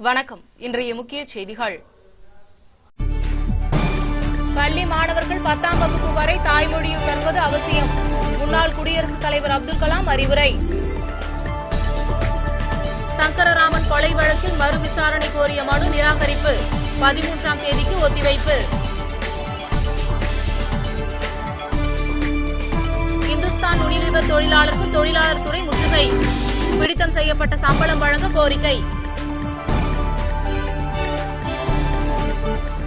வணக்கம். இன்றைய முக்கிய செய்திகள். பள்ளி மாணவர்கள் 10ஆம் வகுப்பு வரை தாய்மொழியில் கற்பது அவசியம். முன்னாள் குடியரசுத் தலைவர் அப்துல் கலாம் அறிவுரை. சங்கரராமன் கொலை வழக்கில் மறு விசாரணை கோரிய மனு நிராகரிப்பு. 13ஆம் தேதிக்கு ஒத்திவைப்பு. இந்துஸ்தான் யூனிலிவர் தொழிலாளர்கள் தொழிலாளர் துறை முற்றுகை. பிடித்தம் செய்யப்பட்ட சம்பளம் வழங்க கோரிக்கை.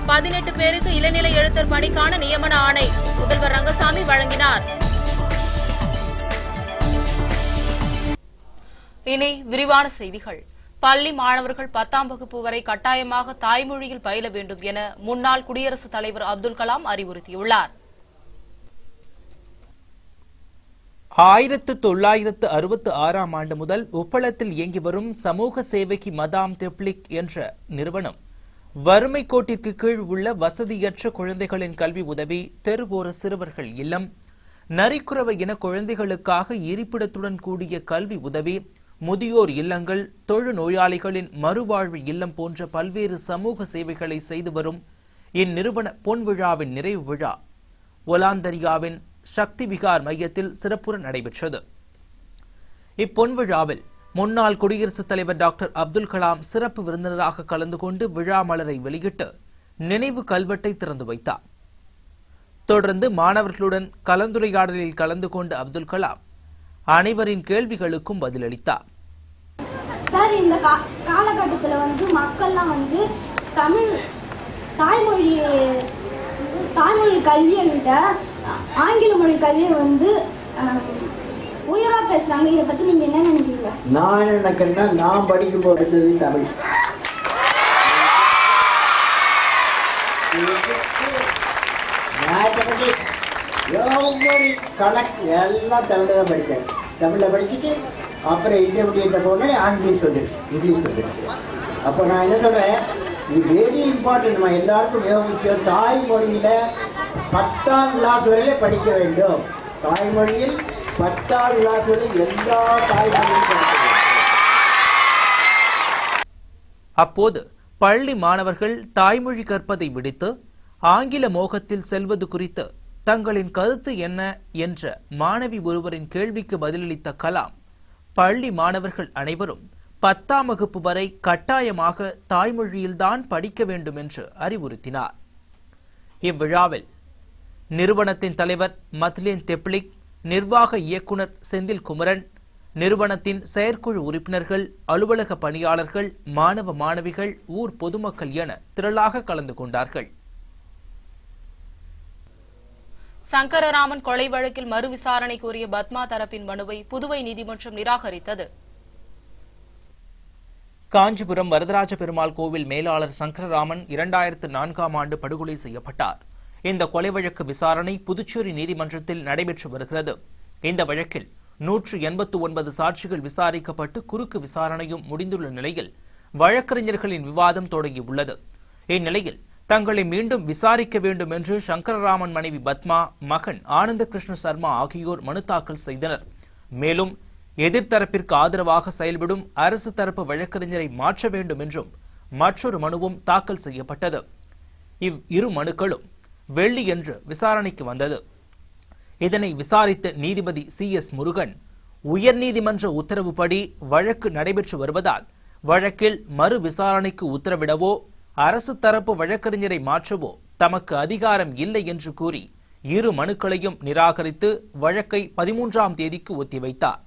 18 பேருக்கு இளநிலை எழுத்தர் பணிக்கான நியமன ஆணை முதல்வர் ரங்கசாமி வழங்கினார். இனி விரிவான செய்திகள். பள்ளி மாணவர்கள் 10ஆம் வகுப்பு வரை கட்டாயமாக தாய்மொழியில் பயில வேண்டும் என முன்னாள் குடியரசுத் தலைவர் அப்துல் கலாம் அறிவுறுத்தியுள்ளார். 1966ஆம் ஆண்டு முதல் உப்பளத்தில் இயங்கி வரும் சமூக சேவகி மதாம் தெப்ளிக் என்ற நிறுவனம் வறுமை கோட்டிற்கு கீழ் உள்ள வசதியற்ற குழந்தைகளின் கல்வி உதவி, தெருவோர சிறுவர்கள் இல்லம், நரிக்குறவ இன குழந்தைகளுக்காக இருப்பிடத்துடன் கூடிய கல்வி உதவி, முதியோர் இல்லங்கள், தொழுநோயாளிகளின் மறுவாழ்வு இல்லம் போன்ற பல்வேறு சமூக சேவைகளை செய்து வரும் இந்நிறுவன பொன்விழாவின் நிறைவு விழா ஒலாந்தரியாவின் சக்தி விகார் மையத்தில் சிறப்புற நடைபெற்றது. இப்பொன்விழாவில் முன்னாள் குடியரசுத் தலைவர் டாக்டர் அப்துல் கலாம் சிறப்பு விருந்தினராக கலந்து கொண்டு விழா மலரை வெளியிட்டு நினைவு கல்வெட்டை திறந்து வைத்தார். தொடர்ந்து மாணவர்களுடன் கலந்துரையாடலில் கலந்து கொண்ட அப்துல் கலாம் அனைவரின் கேள்விகளுக்கும் பதிலளித்தார். சார், இந்த காலகட்டத்தில் மக்கள்லாம் தாய்மொழி கல்வியை விட ஆங்கில மொழி கல்வியை உயரா பேசுறாங்க. இதை பத்தி நீங்க என்ன நினைக்கிறீங்க? நான் என்ன நினைக்கிறேன்னா, நான் படிக்கும் போது எடுத்தது தமிழ். கணக்கு எல்லாம் தமிழ் தான் படித்தேன். தமிழில் படிச்சுட்டு அப்புறம் இன்டர்மீடியேட்டை போனேன். இங்கிலீஷ் வந்துடுச்சு. அப்போ நான் என்ன சொல்கிறேன், இது வெரி இம்பார்ட்டன்ட். நம்ம எல்லாருக்கும் மிக முக்கியம். தாய்மொழியில் 10ஆம் கிளாஸ் வரையிலே படிக்க வேண்டும். தாய்மொழியில் 10ஆம் கிளாஸ் வரை எல்லா தாய்மொழியும். அப்போது பள்ளி மாணவர்கள் தாய்மொழி கற்பதை விடுத்து ஆங்கில மோகத்தில் செல்வது குறித்து தங்களின் கருத்து என்ன என்ற மாணவி ஒருவரின் கேள்விக்கு பதிலளித்த கலாம், பள்ளி மாணவர்கள் அனைவரும் 10ஆம் வகுப்பு வரை கட்டாயமாக தாய்மொழியில்தான் படிக்க வேண்டும் என்று அறிவுறுத்தினார். இவ்விழாவில் நிறுவனத்தின் தலைவர் மத்லேன் தெப்ளிக், நிர்வாக இயக்குனர் செந்தில் குமரன், நிறுவனத்தின் செயற்குழு உறுப்பினர்கள், அலுவலக பணியாளர்கள், மாணவ மாணவிகள், ஊர் பொதுமக்கள் என திரளாக கலந்து கொண்டார்கள். சங்கரராமன் கொலை வழக்கில் மறு விசாரணை கோரிய பத்மா தரப்பின் மனுவை புதுவை நீதிமன்றம் நிராகரித்தது. காஞ்சிபுரம் வரதராஜ பெருமாள் கோவில் மேலாளர் சங்கரராமன் 2004ஆம் ஆண்டு படுகொலை செய்யப்பட்டார். இந்த கொலை வழக்கு விசாரணை புதுச்சேரி நீதிமன்றத்தில் நடைபெற்று வருகிறது. இந்த வழக்கில் 189 சாட்சிகள் விசாரிக்கப்பட்டு குறுக்கு விசாரணையும் முடிந்துள்ள நிலையில் வழக்கறிஞர்களின் விவாதம் தொடங்கியுள்ளது. இந்நிலையில் தங்களை மீண்டும் விசாரிக்க வேண்டும் என்று சங்கரராமன் மனைவி பத்மா, மகன் ஆனந்த கிருஷ்ண சர்மா ஆகியோர் மனு தாக்கல் செய்தனர். மேலும் எதிர்த்தரப்பிற்கு ஆதரவாக செயல்படும் அரசு தரப்பு வழக்கறிஞரை மாற்ற வேண்டும் என்றும் மற்றொரு மனுவும் தாக்கல் செய்யப்பட்டது. இவ்விரு மனுக்களும் வெள்ளியன்று விசாரணைக்கு வந்தது. இதனை விசாரித்த நீதிபதி CS முருகன், உயர்நீதிமன்ற உத்தரவுப்படி வழக்கு நடைபெற்று வருவதால் வழக்கில் மறு விசாரணைக்கு உத்தரவிடவோ அரசு தரப்பு வழக்கறிஞரை மாற்றவோ தமக்கு அதிகாரம் இல்லை என்று கூறி இரு மனுக்களையும் நிராகரித்து வழக்கை 13ஆம் தேதிக்கு ஒத்திவைத்தார்.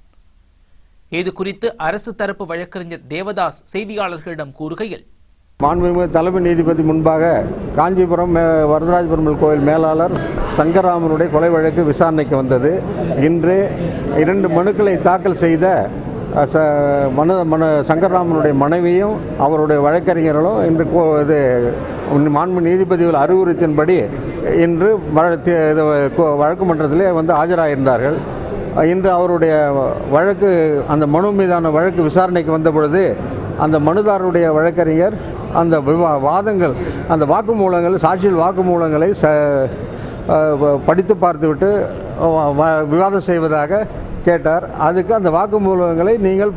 இது குறித்து அரசு தரப்பு வழக்கறிஞர் தேவதாஸ் செய்தியாளர்களிடம் கூறுகையில், மாண்புமிகு தலைமை நீதிபதி முன்பாக காஞ்சிபுரம் வரதராஜ பெருமாள் கோயில் மேலாளர் சங்கரராமனுடைய கொலை வழக்கு விசாரணைக்கு வந்தது. இன்று 2 மனுக்களை தாக்கல் செய்த சங்கரராமனுடைய மனைவியும் அவருடைய வழக்கறிஞர்களும் இன்று மாண்பு நீதிபதிகள் அறிவுறுத்தின்படி இன்று வழக்கு மன்றத்திலே ஆஜராயிருந்தார்கள். இன்று அவருடைய வழக்கு, அந்த மனு மீதான வழக்கு விசாரணைக்கு வந்த பொழுது அந்த மனுதாரருடைய வழக்கறிஞர் அந்த வாதங்கள், அந்த வாக்குமூலங்கள், சாட்சியில் வாக்குமூலங்களை படித்து பார்த்துவிட்டு விவாதம் செய்வதாக கேட்டார். அதுக்கு அந்த வாக்குமூலங்களை நீங்கள்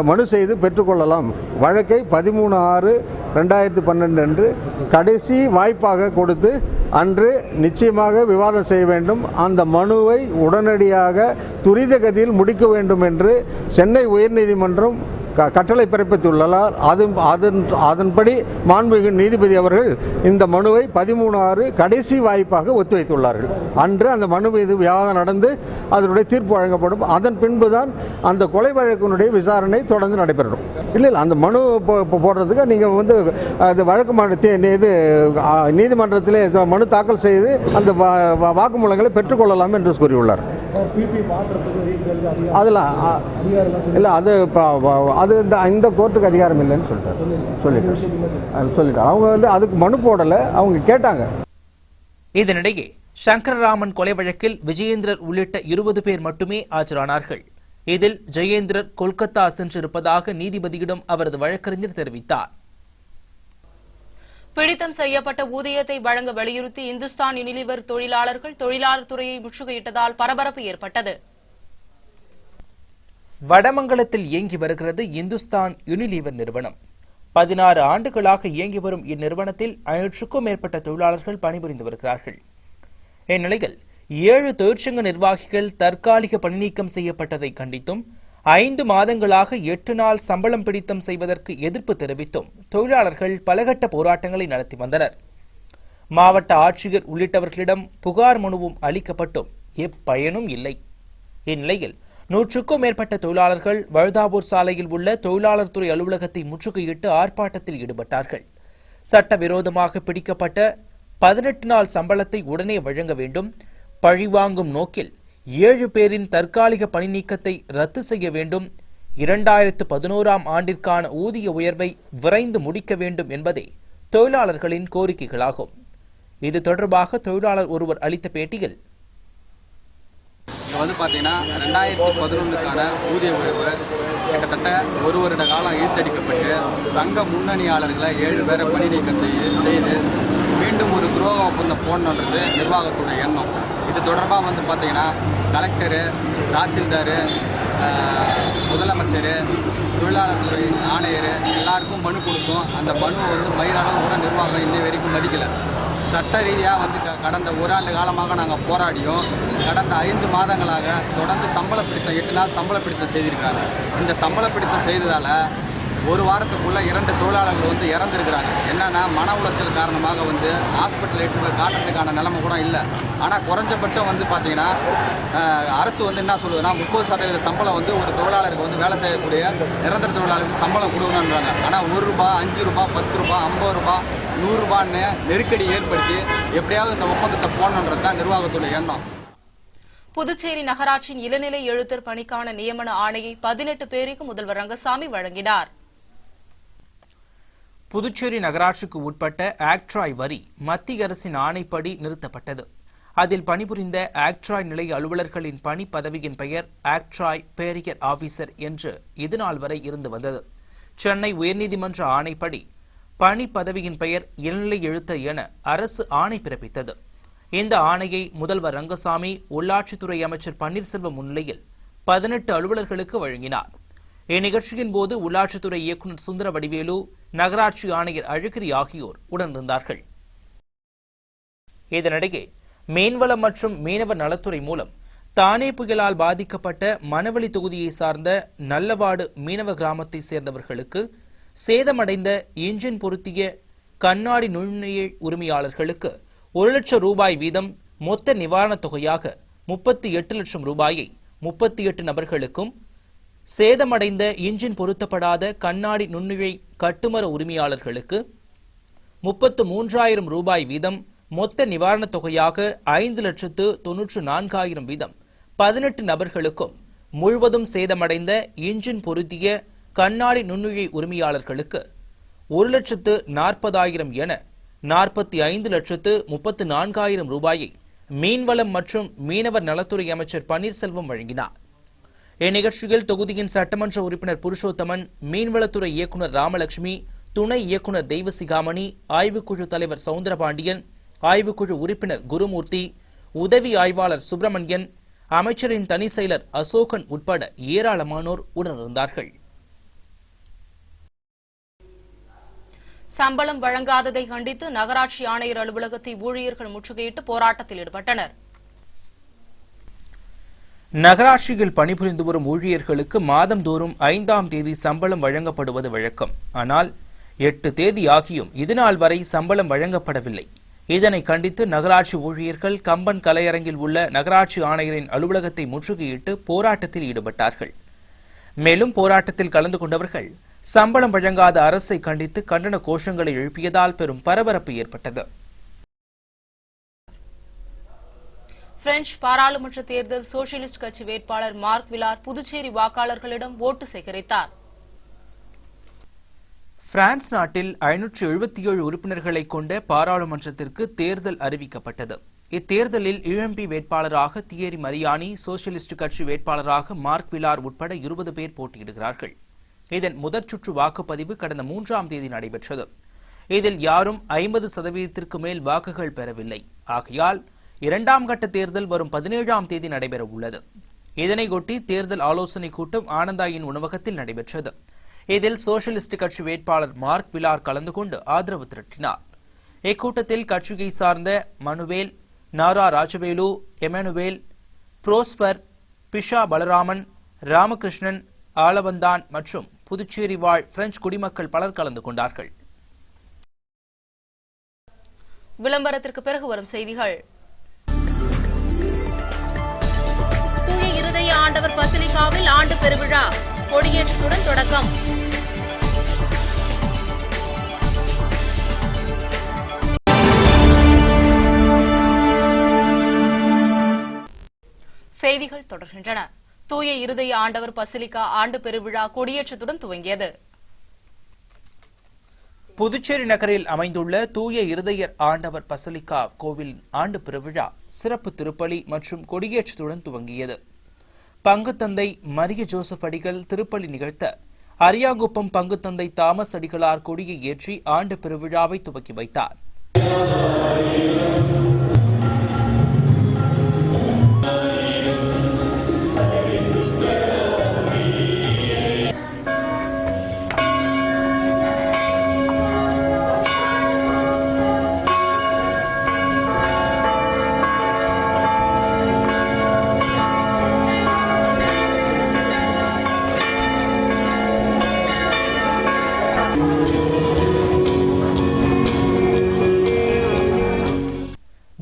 மனு செய்து பெற்றுக்கொள்ளலாம். வழக்கை 13/6/2012 அன்று கடைசி வாய்ப்பாக கொடுத்து அன்று நிச்சயமாக விவாதம் செய்ய வேண்டும். அந்த மனுவை உடனடியாக துரித கதியில் முடிக்க வேண்டும் என்று சென்னை உயர்நீதிமன்றம் கட்டளை பிறப்பித்துள்ளார். அதன்படி மாண்புமிகு நீதிபதி அவர்கள் இந்த மனுவை 13/6 கடைசி வாய்ப்பாக ஒத்திவைத்துள்ளார்கள். அன்று அந்த மனு மீது விவாதம் நடந்து அதனுடைய தீர்ப்பு வழங்கப்படும். அதன் பின்புதான் அந்த கொலை வழக்கினுடைய விசாரணை தொடர்ந்து நடைபெறும். இல்லை அந்த மனு போடுறதுக்கு நீங்கள் வந்து அது வழக்கு இது நீதிமன்றத்திலே மனு தாக்கல் செய்து அந்த வாக்குமூலங்களை பெற்றுக்கொள்ளலாம் என்று கூறியுள்ளார். அதெல்லாம் இல்லை அது இந்த கோர்ட்டுக்கு அதிகாரம் இல்லைன்னு சொல்லிட்டாங்க. அவங்க வந்து அதுக்கு மனு போடலை, அவங்க கேட்டாங்க. இதனிடையே சங்கரராமன் கொலை வழக்கில் விஜயேந்திரர் உள்ளிட்ட 20 பேர் மட்டுமே ஆஜரானார்கள். இதில் ஜெயேந்திரர் கொல்கத்தா சென்றிருப்பதாக நீதிபதியிடம் அவரது வழக்கறிஞர் தெரிவித்தார். பிடித்தம் செய்யப்பட்ட ஊதியத்தை வழங்க வலியுறுத்தி இந்துஸ்தான் யூனிலிவர் தொழிலாளர்கள் தொழிலாளர் துறையை முற்றுகையிட்டதால் பரபரப்பு ஏற்பட்டது. வடமங்கலத்தில் இயங்கி வருகிறது இந்துஸ்தான் யூனிலிவர் நிறுவனம். 16 ஆண்டுகளாக இயங்கி வரும் இந்நிறுவனத்தில் 500க்கும் மேற்பட்ட தொழிலாளர்கள் பணிபுரிந்து வருகிறார்கள். இந்நிலையில் 7 தொழிற்சங்க நிர்வாகிகள் தற்காலிக பணிநீக்கம் செய்யப்பட்டதை கண்டித்தும் 5 மாதங்களாக 8 நாள் சம்பளம் பிடித்தம் செய்வதற்கு எதிர்ப்பு தெரிவித்தும் தொழிலாளர்கள் பலகட்ட போராட்டங்களை நடத்தி வந்தனர். மாவட்ட ஆட்சியர் உள்ளிட்டவர்களிடம் புகார் மனுவும் அளிக்கப்பட்டும் எப்பயனும் இல்லை. இந்நிலையில் 100க்கும் மேற்பட்ட தொழிலாளர்கள் வழுதாவூர் சாலையில் உள்ள தொழிலாளர் துறை அலுவலகத்தை முற்றுகையிட்டு ஆர்ப்பாட்டத்தில் ஈடுபட்டார்கள். சட்டவிரோதமாக பிடிக்கப்பட்ட 18 நாள் சம்பளத்தை உடனே வழங்க வேண்டும், பழிவாங்கும் நோக்கில் 7 பேரின் தற்காலிக பணி நீக்கத்தை ரத்து செய்ய வேண்டும், 2011ஆம் ஆண்டிற்கான ஊதிய உயர்வை விரைந்து முடிக்க வேண்டும் என்பதே தொழிலாளர்களின் கோரிக்கைகளாகும். இது தொடர்பாக தொழிலாளர் ஒருவர் அளித்த பேட்டியில், வந்து பார்த்தீங்கன்னா 2011க்கான ஊதிய உயர்வு கிட்டத்தட்ட 1 வருட காலம் இழுத்தடிக்கப்பட்டு சங்க முன்னணியாளர்களை 7 பேரை பணி நீக்கம் செய்து மீண்டும் ஒரு துரோக ஒப்பந்தம் போடணுன்றது நிர்வாகத்துடைய எண்ணம். இது தொடர்பாக வந்து பார்த்தீங்கன்னா கலெக்டரு, தாசில்தார், முதலமைச்சர், தொழிலாளர் துறை ஆணையர் எல்லாருக்கும் மனு கொடுத்தோம். அந்த மனுவை வந்து மயிலாளம் கூட நிர்வாகம் இன்னை வரைக்கும் மதிக்கலை. சட்ட ரீதியாக வந்து கடந்த 1 ஆண்டு காலமாக நாங்கள் போராடியும் கடந்த 5 மாதங்களாக தொடர்ந்து சம்பள பிடித்தம் 8 நாள் சம்பள பிடித்தம் செய்திருக்காங்க. இந்த சம்பள பிடித்தம் செய்ததால் 1 வாரத்துக்குள்ளே 2 தொழிலாளர்கள் வந்து இறந்துருக்கிறாங்க. என்னென்னா மன உளைச்சல் காரணமாக வந்து ஹாஸ்பிட்டல் எட்டு போய் காட்டுறதுக்கான நிலைமை கூட இல்லை. ஆனால் குறைஞ்சபட்சம் வந்து பார்த்தீங்கன்னா அரசு வந்து என்ன சொல்லுதுன்னா 30% சம்பளம் வந்து ஒரு தொழிலாளருக்கு வந்து வேலை செய்யக்கூடிய நிரந்தர தொழிலாளருக்கு சம்பளம் கொடுக்கணுன்றாங்க. ஆனால் 1 ரூபா, 5 ரூபா, 10 ரூபா, 50 ரூபா, 100 ரூபான்னு நெருக்கடி ஏற்படுத்தி எப்படியாவது இந்த ஒப்பந்தத்தை போடணுன்றது தான் நிர்வாகத்துடைய எண்ணம். புதுச்சேரி நகராட்சியின் இளநிலை எழுத்தர் பணிக்கான நியமன ஆணையை 18 பேருக்கு முதல்வர் ரங்கசாமி வழங்கினார். புதுச்சேரி நகராட்சிக்கு உட்பட்ட ஆக்ட்ராய் வரி மத்திய அரசின் ஆணைப்படி நிறுத்தப்பட்டது. அதில் பணிபுரிந்த ஆக்ட்ராய் நிலைய அலுவலர்களின் பணி பதவியின் பெயர் ஆக்ட்ராய் பேரியர் ஆபீசர் என்று இதுநாள் வரை இருந்து வந்தது. சென்னை உயர்நீதிமன்ற ஆணைப்படி பணி பதவியின் பெயர் இளநிலை எழுத்தர் என அரசு ஆணை பிறப்பித்தது. இந்த ஆணையை முதல்வர் ரங்கசாமி உள்ளாட்சித்துறை அமைச்சர் பன்னீர்செல்வம் முன்னிலையில் 18 அலுவலர்களுக்கு வழங்கினார். இந்நிகழ்ச்சியின் போது உள்ளாட்சித்துறை இயக்குநர் சுந்தர வடிவேலு, நகராட்சி ஆணையர் அழகிரி ஆகியோர் உடனிருந்தார்கள். இதனிடையே மீன்வளம் மற்றும் மீனவர் நலத்துறை மூலம் தானே புயலால் பாதிக்கப்பட்ட மணவெளி தொகுதியை சார்ந்த நல்லவாடு மீனவ கிராமத்தை சேர்ந்தவர்களுக்கு சேதமடைந்த இன்ஜின் பொருத்திய கண்ணாடி நுண்ணுயிர் உரிமையாளர்களுக்கு 1 லட்சம் ரூபாய் வீதம் மொத்த நிவாரணத் தொகையாக 38 லட்சம் ரூபாயை 38 நபர்களுக்கும், சேதமடைந்த இன்ஜின் பொருத்தப்படாத கண்ணாடி நுண்ணுயிர் கட்டுமர உரிமையாளர்களுக்கு 33,000 ரூபாய் வீதம் மொத்த நிவாரணத் தொகையாக 5,94,000 வீதம் 18 நபர்களுக்கும், முழுவதும் சேதமடைந்த இன்ஜின் பொருத்திய கண்ணாடி நுண்ணுயிர் உரிமையாளர்களுக்கு 1,40,000 என 45,34,000 ரூபாயை மீன்வளம் மற்றும் மீனவர் நலத்துறை அமைச்சர் பன்னீர்செல்வம் வழங்கினார். இந்நிகழ்ச்சியில் தொகுதியின் சட்டமன்ற உறுப்பினர் புருஷோத்தமன், மீன்வளத்துறை இயக்குநர் ராமலட்சுமி, துணை இயக்குநர் தெய்வசிகாமணி, ஆய்வுக்குழு தலைவர் சவுந்தரபாண்டியன், ஆய்வுக்குழு உறுப்பினர் குருமூர்த்தி, உதவி ஆய்வாளர் சுப்பிரமணியன், அமைச்சரின் தனி செயலர் அசோகன் உட்பட ஏராளமானோர் உடனிருந்தார்கள். சம்பளம் வழங்காததை கண்டித்து நகராட்சி ஆணையர் அலுவலகத்தை ஊழியர்கள் முற்றுகையிட்டு போராட்டத்தில் ஈடுபட்டனர். நகராட்சியில் பணிபுரிந்து வரும் ஊழியர்களுக்கு மாதந்தோறும் 5ஆம் தேதி சம்பளம் வழங்கப்படுவது வழக்கம். ஆனால் 8 தேதி ஆகியும் இதுநாள் வரை சம்பளம் வழங்கப்படவில்லை. இதனை கண்டித்து நகராட்சி ஊழியர்கள் கம்பன் கலையரங்கில் உள்ள நகராட்சி ஆணையரின் அலுவலகத்தை முற்றுகையிட்டு போராட்டத்தில் ஈடுபட்டார்கள். மேலும் போராட்டத்தில் கலந்து கொண்டவர்கள் சம்பளம் வழங்காத அரசை கண்டித்து கண்டன கோஷங்களை எழுப்பியதால் பெரும் பரபரப்பு ஏற்பட்டது. பிரெஞ்சு பாராளுமன்ற தேர்தல் சோசியலிஸ்ட் கட்சி வேட்பாளர் மார்க் விலார் புதுச்சேரி வாக்காளர்களிடம் ஓட்டு சேகரித்தார். பிரான்ஸ் நாட்டில் 577 உறுப்பினர்களை கொண்ட பாராளுமன்றத்திற்கு தேர்தல் அறிவிக்கப்பட்டது. இத்தேர்தலில் யுஎம்பி வேட்பாளராக தியரி மரியானி, சோசியலிஸ்ட் கட்சி வேட்பாளராக மார்க் விலார் உட்பட 20 பேர் போட்டியிடுகிறார்கள். இதன் முதற் சுற்று வாக்குப்பதிவு கடந்த 3ஆம் தேதி நடைபெற்றது. இதில் யாரும் 50% மேல் வாக்குகள் பெறவில்லை. ஆகையால் 2ஆம் கட்ட தேர்தல் வரும் 17ஆம் தேதி நடைபெற உள்ளது. இதனையொட்டி தேர்தல் ஆலோசனை கூட்டம் ஆனந்தாயின் உணவகத்தில் நடைபெற்றது. இதில் சோசியலிஸ்ட் கட்சி வேட்பாளர் மார்க் விலார் கலந்து கொண்டு ஆதரவு திரட்டினார். இக்கூட்டத்தில் கட்சியை சார்ந்த மனுவேல், நாரா ராஜவேலு, எமனுவேல், புரோஸ்பர், பிஷா பலராமன், ராமகிருஷ்ணன், ஆலவந்தான் மற்றும் புதுச்சேரி வாழ் பிரெஞ்சு குடிமக்கள் பலர் கலந்து கொண்டார்கள். விளம்பரத்திற்கு பிறகு வரும் செய்திகள். தூய இருதய ஆண்டவர் பசிலிகாவில் ஆண்டு பெருவிழா கொடியேற்றத்துடன் தொடக்கம். செய்திகள் தொடர்கின்றன. தூய இருதய ஆண்டவர் பசிலிகா ஆண்டு பெருவிழா கொடியேற்றத்துடன் துவங்கியது. புதுச்சேரி நகரில் அமைந்துள்ள தூய இருதயர் ஆண்டவர் பசிலிகா கோவில் ஆண்டு பெருவிழா சிறப்பு திருப்பலி மற்றும் கொடியேற்றத்துடன் துவங்கியது. பங்குத்தந்தை மரிய ஜோசப் அடிகள் திருப்பலி நிகழ்த்த அரியாங்குப்பம் பங்குத்தந்தை தாமஸ் அடிகளார் கொடியை ஏற்றி ஆண்டு பெருவிழாவை துவக்கி வைத்தார்.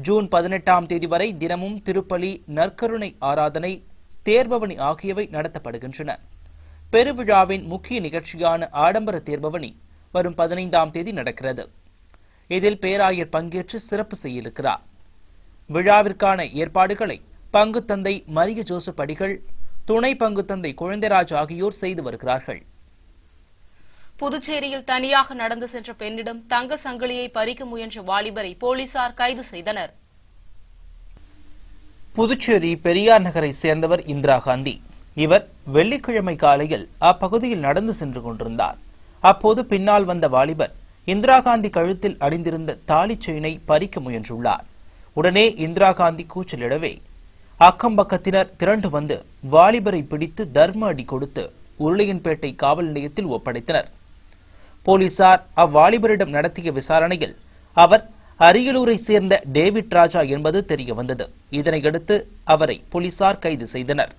ஜூன் 18ஆம் தேதி வரை தினமும் திருப்பலி, நற்கருணை ஆராதனை, தேர்பவனி ஆகியவை நடத்தப்படுகின்றன. பெருவிழாவின் முக்கிய நிகழ்ச்சியான ஆடம்பர தேர்பவனி வரும் 15ஆம் தேதி நடக்கிறது. இதில் பேராயர் பங்கேற்று சிறப்பு செய்யவிருக்கிறார். விழாவிற்கான ஏற்பாடுகளை பங்குத்தந்தை மரிய ஜோசப் அடிகள், துணை பங்குத்தந்தை குழந்தைராஜ் ஆகியோர் செய்து வருகிறார்கள். புதுச்சேரியில் தனியாக நடந்து சென்ற பெண்ணிடம் தங்க சங்கிலியை பறிக்க முயன்ற வாலிபரை போலீசார் கைது செய்தனர். புதுச்சேரி பெரியார் நகரை சேர்ந்தவர் இந்திரா காந்தி. இவர் வெள்ளிக்கிழமை காலையில் அப்பகுதியில் நடந்து சென்று கொண்டிருந்தார். அப்போது பின்னால் வந்த வாலிபர் இந்திரா காந்தி கழுத்தில் அணிந்திருந்த தாலி செயினை பறிக்க முயன்றுள்ளார். உடனே இந்திரா காந்தி கூச்சலிடவே அக்கம்பக்கத்தினர் திரண்டு வந்து வாலிபரை பிடித்து தர்ம அடி கொடுத்து உருளையன்பேட்டை காவல் நிலையத்தில் ஒப்படைத்தனர். போலீசார் அவ்வாலிபரிடம் நடத்திய விசாரணையில் அவர் அரியலூரை சேர்ந்த டேவிட் ராஜா என்பது தெரிய வந்தது. இதனையடுத்து அவரை போலீசார் கைது செய்தனர்.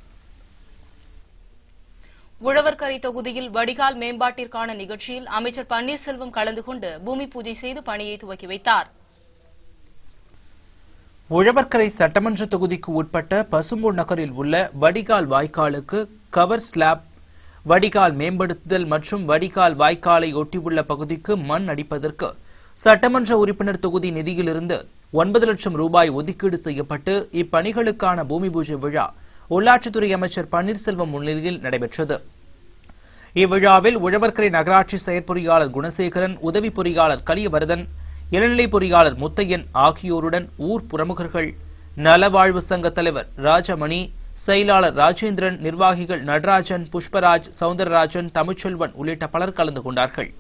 உழவர்கரை தொகுதியில் வடிகால் மேம்பாட்டிற்கான நிகழ்ச்சியில் அமைச்சர் பன்னீர்செல்வம் கலந்து கொண்டு பூமி பூஜை செய்து பணியை துவக்கி வைத்தார். உழவர்கரை சட்டமன்ற தொகுதிக்கு உட்பட்ட பசும்பொன் நகரில் உள்ள வடிகால் வாய்க்காலுக்கு கவர் ஸ்லாப், வடிகால் மேம்படுத்துதல் மற்றும் வடிகால் வாய்க்காலை ஒட்டியுள்ள பகுதிக்கு மண் அடிப்பதற்கு சட்டமன்ற உறுப்பினர் தொகுதி நிதியிலிருந்து 9 லட்சம் ரூபாய் ஒதுக்கீடு செய்யப்பட்டு இப்பணிகளுக்கான பூமி பூஜை விழா உள்ளாட்சித்துறை அமைச்சர் பன்னீர்செல்வம் முன்னிலையில் நடைபெற்றது. இவ்விழாவில் உழவர்கரை நகராட்சி செயற்பொறியாளர் குணசேகரன், உதவி பொறியாளர் கலியவரதன், இளநிலை பொறியாளர் முத்தையன் ஆகியோருடன் ஊர் பிரமுகர்கள், நலவாழ்வு சங்க தலைவர் ராஜமணி, செயலாளர் ராஜேந்திரன், நிர்வாகிகள் நடராஜன், புஷ்பராஜ், சவுந்தரராஜன், தமிழ்ச்செல்வன் உள்ளிட்ட பலர் கலந்து கொண்டார்கள்.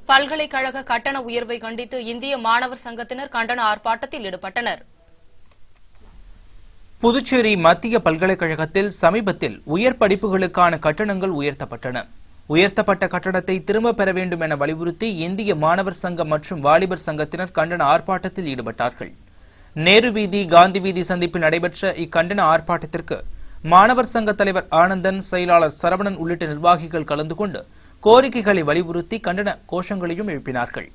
பல்கலைக்கழக கட்டண உயர்வை கண்டித்து இந்திய மாணவர் சங்கத்தினர் கண்டன ஆர்ப்பாட்டத்தில் ஈடுபட்டனர். புதுச்சேரி மத்திய பல்கலைக்கழகத்தில் சமீபத்தில் உயர் படிப்புகளுக்கான கட்டணங்கள் உயர்த்தப்பட்டன. உயர்த்தப்பட்ட கட்டணத்தை திரும்ப பெற வேண்டும் என வலியுறுத்தி இந்திய மாணவர் சங்கம் மற்றும் வாலிபர் சங்கத்தினர் கண்டன ஆர்ப்பாட்டத்தில் ஈடுபட்டார்கள். நேரு வீதி, காந்தி வீதி சந்திப்பில் நடைபெற்ற இக்கண்டன ஆர்ப்பாட்டத்திற்கு மாணவர் சங்க தலைவர் ஆனந்தன், செயலாளர் சரவணன் உள்ளிட்ட நிர்வாகிகள் கலந்து கொண்டு கோரிக்கைகளை வலியுறுத்தி கண்டன கோஷங்களையும் எழுப்பினார்கள்.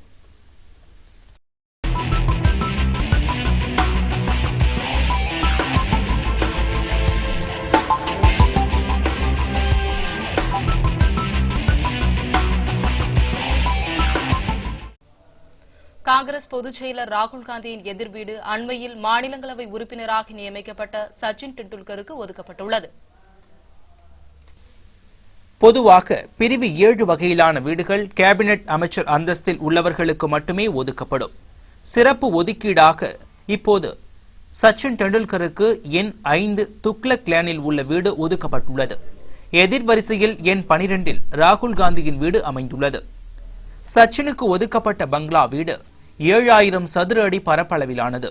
காங்கிரஸ் பொதுச் செயலர் ராகுல் காந்தியின் எதிர் வீடு அண்மையில் மாநிலங்களவை உறுப்பினராக நியமிக்கப்பட்ட சச்சின் டெண்டுல்கருக்கு ஒதுக்கப்பட்டுள்ளது. பொதுவாக பிரிவு 7 வகையிலான வீடுகள் கேபினெட் அமைச்சர் அந்தஸ்தில் உள்ளவர்களுக்கு மட்டுமே ஒதுக்கப்படும். சிறப்பு ஒதுக்கீடாக இப்போது சச்சின் டெண்டுல்கருக்கு எண் 5 துக்ளக் லேனில் உள்ள வீடு ஒதுக்கப்பட்டுள்ளது. எதிர்வரிசையில் எண் 12இல் ராகுல் காந்தியின் வீடு அமைந்துள்ளது. சச்சினுக்கு ஒதுக்கப்பட்ட பங்களா வீடு 7000 சதுர அடி பரப்பளவிலானது.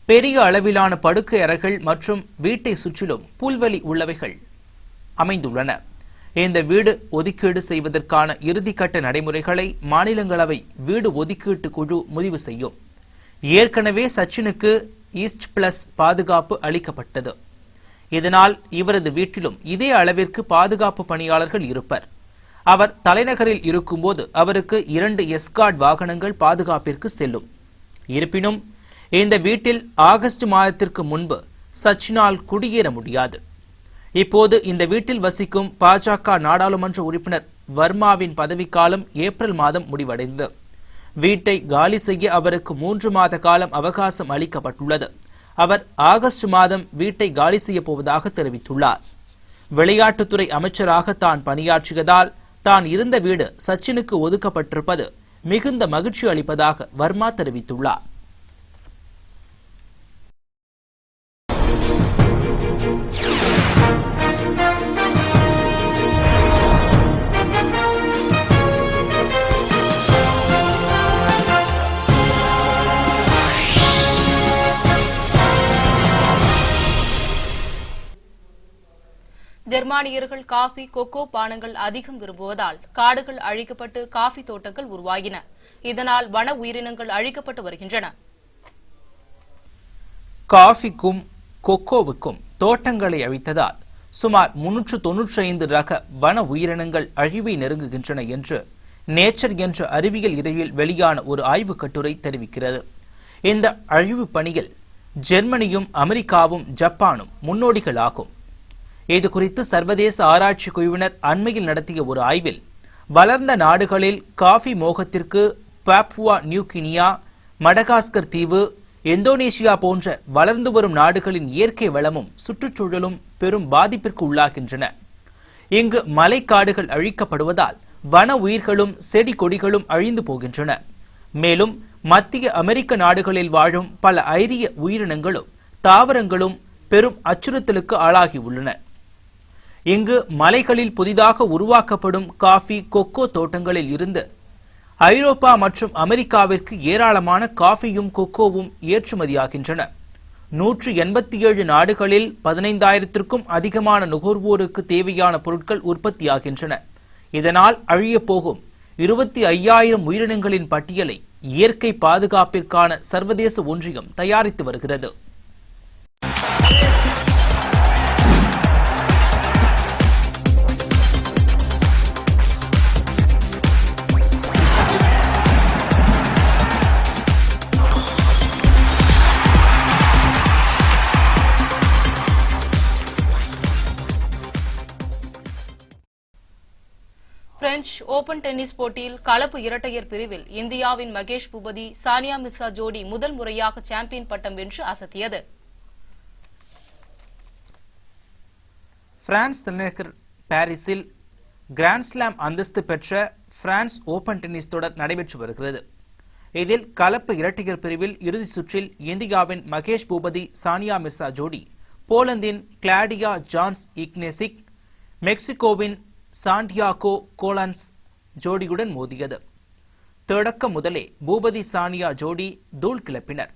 பெரிய அளவிலான படுக்கை அறைகள் மற்றும் வீட்டை சுற்றிலும் புல்வெளி உள்ளவைகள் அமைந்துள்ளன. இந்த வீடு ஒதுக்கீடு செய்வதற்கான இறுதிக்கட்ட நடைமுறைகளை மாநிலங்களவை வீடு ஒதுக்கீட்டு குழு முடிவு செய்யும். ஏற்கனவே சச்சினுக்கு ஈஸ்ட் பிளஸ் பாதுகாப்பு அளிக்கப்பட்டது. இதனால் இவரது வீட்டிலும் இதே அளவிற்கு பாதுகாப்பு பணியாளர்கள் இருப்பர். அவர் தலைநகரில் இருக்கும்போது அவருக்கு 2 எஸ்கார்ட் வாகனங்கள் பாதுகாப்பிற்கு செல்லும். இருப்பினும் இந்த வீட்டில் ஆகஸ்ட் மாதத்திற்கு முன்பு சச்சினால் குடியேற முடியாது. இப்போது இந்த வீட்டில் வசிக்கும் பாஜக நாடாளுமன்ற உறுப்பினர் வர்மாவின் பதவிக்காலம் ஏப்ரல் மாதம் முடிவடைந்தது. வீட்டை காலி செய்ய அவருக்கு 3 மாத காலம் அவகாசம் அளிக்கப்பட்டுள்ளது. அவர் ஆகஸ்ட் மாதம் வீட்டை காலி செய்ய போவதாக தெரிவித்துள்ளார். விளையாட்டுத்துறை அமைச்சராக தான் பணியாற்றியதால் தான் இருந்த வீடு சச்சினுக்கு ஒதுக்கப்பட்டிருப்பது மிகுந்த மகிழ்ச்சி அளிப்பதாக வர்மா தெரிவித்துள்ளார். ஜெர்மானியர்கள் காபி, கொக்கோ பானங்கள் அதிகம் விரும்புவதால் காடுகள் அழிக்கப்பட்டு காபி தோட்டங்கள் உருவாகின. இதனால் வன உயிரினங்கள் அழிக்கப்பட்டு வருகின்றன. காபிக்கும் கொக்கோவுக்கும் தோட்டங்களை அழித்ததால் சுமார் 395 ரக வன உயிரினங்கள் அழிவை நெருங்குகின்றன என்று நேச்சர் என்ற அறிவியல் இதழில் வெளியான ஒரு ஆய்வுக் கட்டுரை தெரிவிக்கிறது. இந்த அழிவு பணியில் ஜெர்மனியும் அமெரிக்காவும் ஜப்பானும் முன்னோடிகளாகும். இது குறித்து சர்வதேச ஆராய்ச்சி குழுவினர் அண்மையில் நடத்திய ஒரு ஆய்வில் வளர்ந்த நாடுகளில் காஃபி மோகத்திற்கு பாப்புவா நியூகினியா, மடகாஸ்கர் தீவு, இந்தோனேஷியா போன்ற வளர்ந்து வரும் நாடுகளின் இயற்கை வளமும் சுற்றுச்சூழலும் பெரும் பாதிப்பிற்கு உள்ளாகின்றன. இங்கு மலைக்காடுகள் அழிக்கப்படுவதால் வன உயிர்களும் செடி கொடிகளும் அழிந்து போகின்றன. மேலும் மத்திய அமெரிக்க நாடுகளில் வாழும் பல ஐரிய உயிரினங்களும் தாவரங்களும் பெரும் அச்சுறுத்தலுக்கு ஆளாகி உள்ளன. இங்கு மலைகளில் புதிதாக உருவாக்கப்படும் காஃபி, கொக்கோ தோட்டங்களில் இருந்து ஐரோப்பா மற்றும் அமெரிக்காவிற்கு ஏராளமான காஃபியும் கொக்கோவும் ஏற்றுமதியாகின்றன. 187 நாடுகளில் 15,000க்கும் அதிகமான நுகர்வோருக்கு தேவையான பொருட்கள் உற்பத்தியாகின்றன. இதனால் அழியப்போகும் 25,000 உயிரினங்களின் பட்டியலை இயற்கை பாதுகாப்பிற்கான சர்வதேச ஒன்றியம் தயாரித்து வருகிறது. பிரெஞ்ச் ஓபன் டென்னிஸ் போட்டியில் கலப்பு இரட்டையர் பிரிவில் இந்தியாவின் மகேஷ் பூபதி, சானியா மிர்சா ஜோடி முதல் முறையாக சாம்பியன் பட்டம் வென்று அசத்தியது. பிரான்ஸ் தலைநகர் பாரிஸில் கிராண்ட்ஸ்லாம் அந்தஸ்து பெற்ற பிரான்ஸ் ஓபன் டென்னிஸ் தொடர் நடைபெற்று வருகிறது. இதில் கலப்பு இரட்டையர் பிரிவில் இறுதிச் சுற்றில் இந்தியாவின் மகேஷ் பூபதி, சானியா மிர்சா ஜோடி போலந்தின் கிளாடியா ஜான்ஸ் இக்னேசிக், மெக்சிகோவின் சாண்டியாகோ கோலன்ஸ் ஜோடியுடன் மோதியது. தொடக்கம் முதலே பூபதி, சானியா ஜோடி தூள் கிளப்பினர்.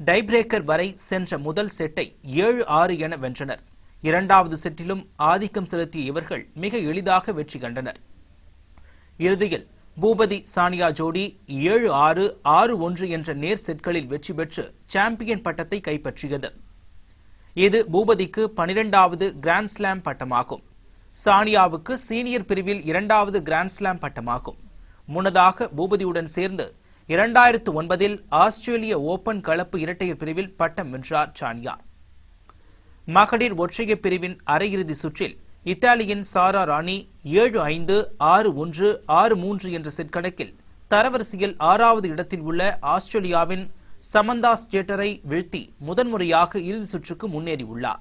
டைபிரேக்கர் வரை சென்ற முதல் செட்டை 7-6 என வென்றனர். இரண்டாவது செட்டிலும் ஆதிக்கம் செலுத்திய இவர்கள் மிக எளிதாக வெற்றி கண்டனர். இறுதியில் பூபதி சானியா ஜோடி 7-6, 6-1 என்ற நேர் செட்களில் வெற்றி பெற்று சாம்பியன் பட்டத்தை கைப்பற்றியது. இது பூபதிக்கு 12வது கிராண்ட்ஸ்லாம் பட்டமாகும். சானியாவுக்கு சீனியர் பிரிவில் 2வது கிராண்ட்ஸ்லாம் பட்டமாகும். முன்னதாக பூபதியுடன் சேர்ந்து 2009 ஆஸ்திரேலிய ஓபன் கலப்பு இரட்டையர் பிரிவில் பட்டம் வென்றார் சானியா. மகளிர் ஒற்றையர் பிரிவின் அரையிறுதி சுற்றில் இத்தாலியின் சாரா ராணி 7-5, 6-1, 6-3 என்ற செட் கணக்கில் தரவரிசையில் 6வது இடத்தில் உள்ள ஆஸ்திரேலியாவின் சமந்தா ஸ்டேட்டரை வீழ்த்தி முதன்முறையாக இறுதி சுற்றுக்கு முன்னேறியுள்ளார்.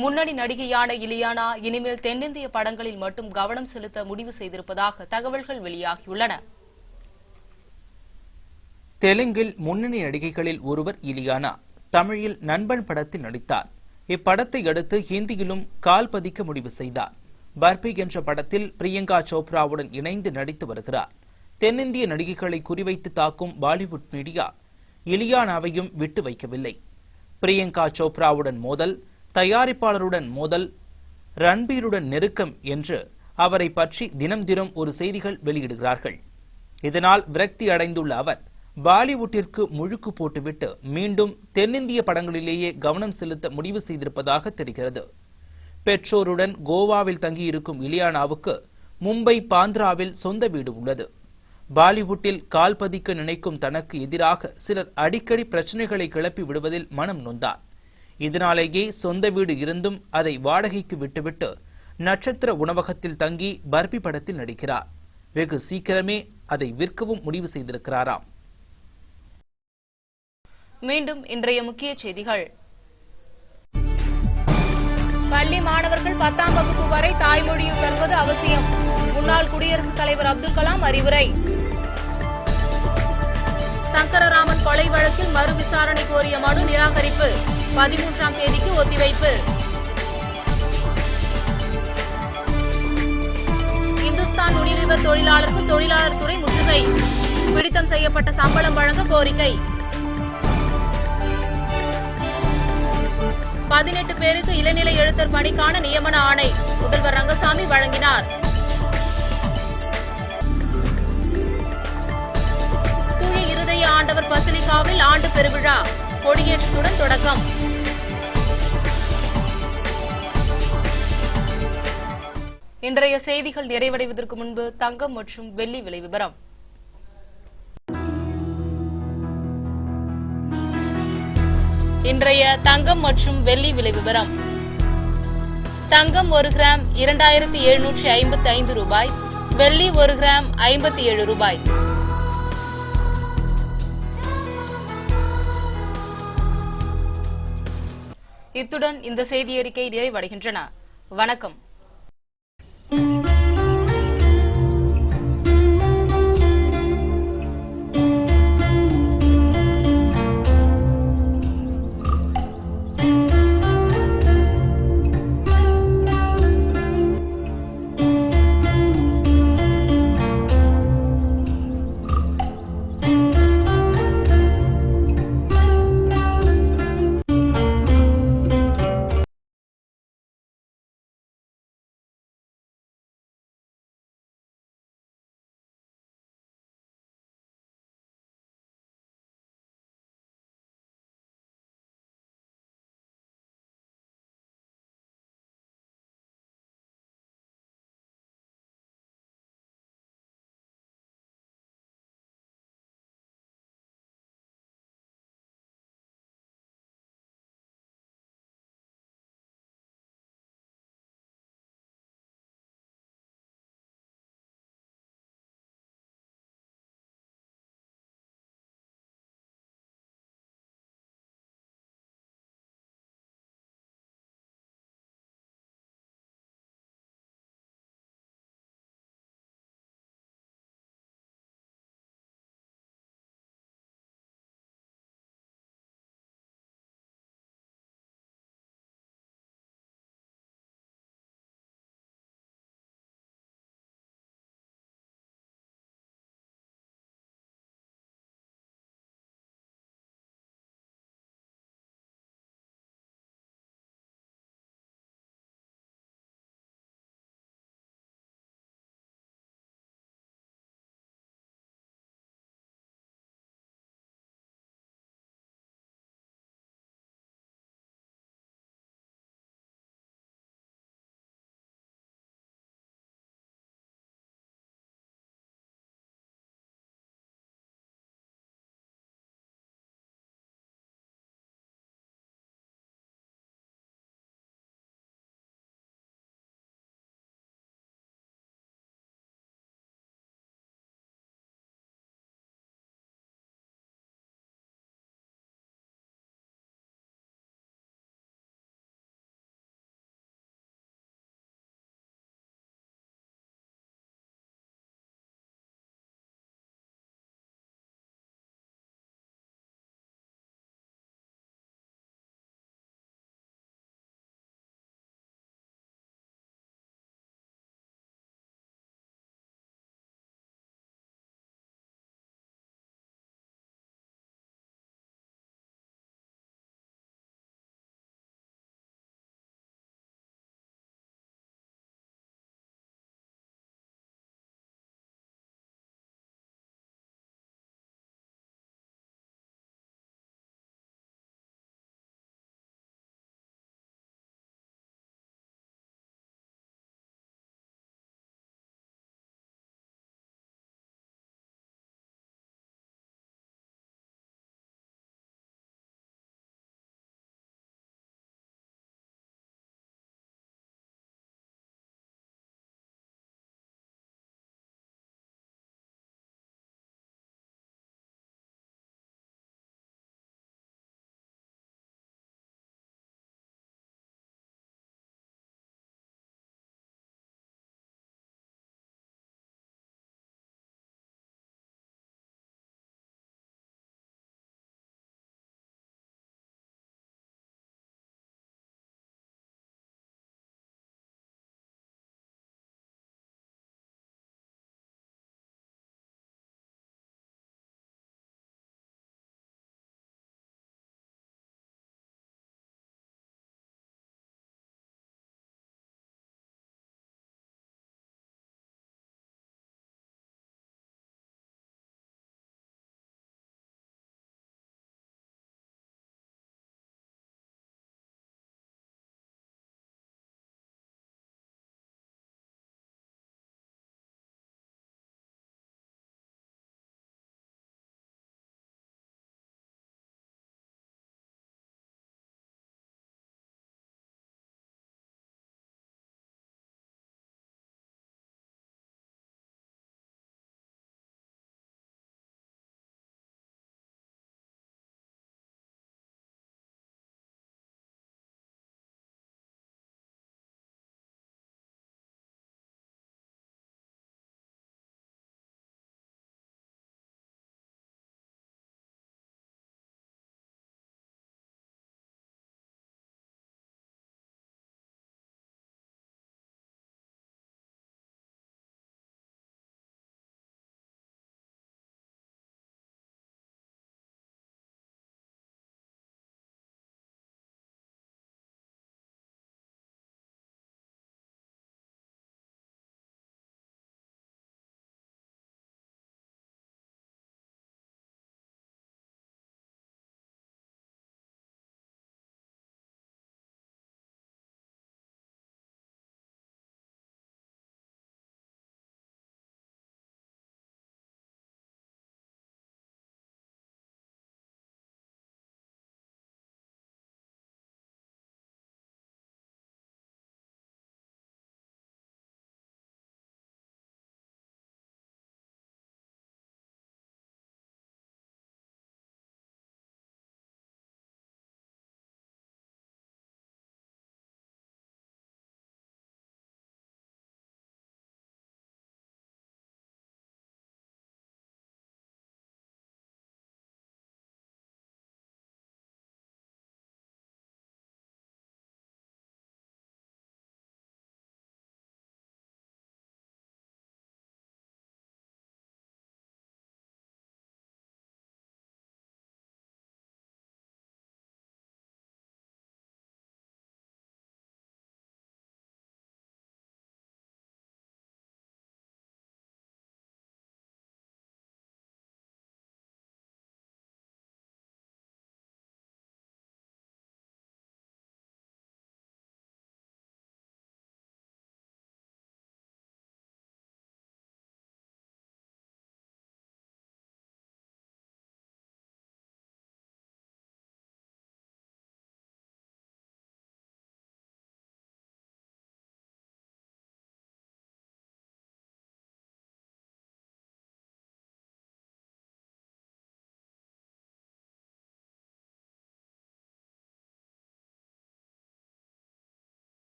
முன்னணி நடிகையான இலியானா இனிமேல் தென்னிந்திய படங்களில் மட்டும் கவனம் செலுத்த முடிவு செய்திருப்பதாக தகவல்கள் வெளியாகியுள்ளன. தெலுங்கில் முன்னணி நடிகைகளில் ஒருவர் இலியானா. தமிழில் நண்பன் படத்தில் நடித்தார். இப்படத்தை அடுத்து ஹிந்தியிலும் கால் பதிக்க முடிவு செய்தார். பர்பி என்ற படத்தில் பிரியங்கா சோப்ராவுடன் இணைந்து நடித்து வருகிறார். தென்னிந்திய நடிகைகளை குறிவைத்து தாக்கும் பாலிவுட் மீடியா இலியானாவையும் விட்டு வைக்கவில்லை. பிரியங்கா சோப்ராவுடன் மோதல், தயாரிப்பாளருடன் மோதல், ரன்பீருடன் நெருக்கம் என்று அவரை பற்றி தினம் தினம் ஒரு செய்திகள் வெளியிடுகிறார்கள். இதனால் விரக்தி அடைந்துள்ள அவர் பாலிவுட்டிற்கு முழுக்கு போட்டுவிட்டு மீண்டும் தென்னிந்திய படங்களிலேயே கவனம் செலுத்த முடிவு செய்திருப்பதாக தெரிகிறது. பெற்றோருடன் கோவாவில் தங்கியிருக்கும் இலியானாவுக்கு மும்பை பாந்திராவில் சொந்த வீடு உள்ளது. பாலிவுட்டில் கால் பதிக்க நினைக்கும் தனக்கு எதிராக சிலர் அடிக்கடி பிரச்சனைகளை கிளப்பி விடுவதில் மனம் நொந்தார். இதனாலேயே சொந்த வீடு இருந்தும் அதை வாடகைக்கு விட்டுவிட்டு நட்சத்திர உணவகத்தில் தங்கி பர்பி படத்தில் நடிக்கிறார். வெகு சீக்கிரமே அதை விற்கவும் முடிவு செய்திருக்கிறாராம். மீண்டும் இன்றைய முக்கிய செய்திகள். பள்ளி மாணவர்கள் 10ஆம் வகுப்பு வரை தாய்மொழியில் கற்பது அவசியம். முன்னாள் குடியரசுத் தலைவர் அப்துல் கலாம் அறிவுரை. சங்கரராமன் கொலை வழக்கில் மறு விசாரணை கோரிய மனு நிராகரிப்பு. 13ஆம் தேதிக்கு ஒத்திவைப்பு. இந்துஸ்தான் யூனிலிவர் தொழிலாளர்கள் தொழிலாளர் துறை முற்றுகை. பிடித்தம் செய்யப்பட்ட சம்பளம் வழங்க கோரிக்கை. 18 பேருக்கு இளநிலை எழுத்தர் பணிக்கான நியமன ஆணை முதல்வர் ரங்கசாமி வழங்கினார். தூய இருதய ஆண்டவர் பசிலிகாவில் ஆண்டு பெருவிழா கொடியேற்றத்துடன் தொடக்கம். இன்றைய செய்திகள் நிறைவடைவதற்கு முன்பு தங்கம் மற்றும் வெள்ளி விலை விவரம். இன்றைய தங்கம் மற்றும் வெள்ளி விலை விவரம். தங்கம் 1 கிராம் 2755 ரூபாய். வெள்ளி 1 கிராம் 57 ரூபாய். இத்துடன் இந்த செய்தி அறிக்கை நிறைவடைகின்றன. வணக்கம்.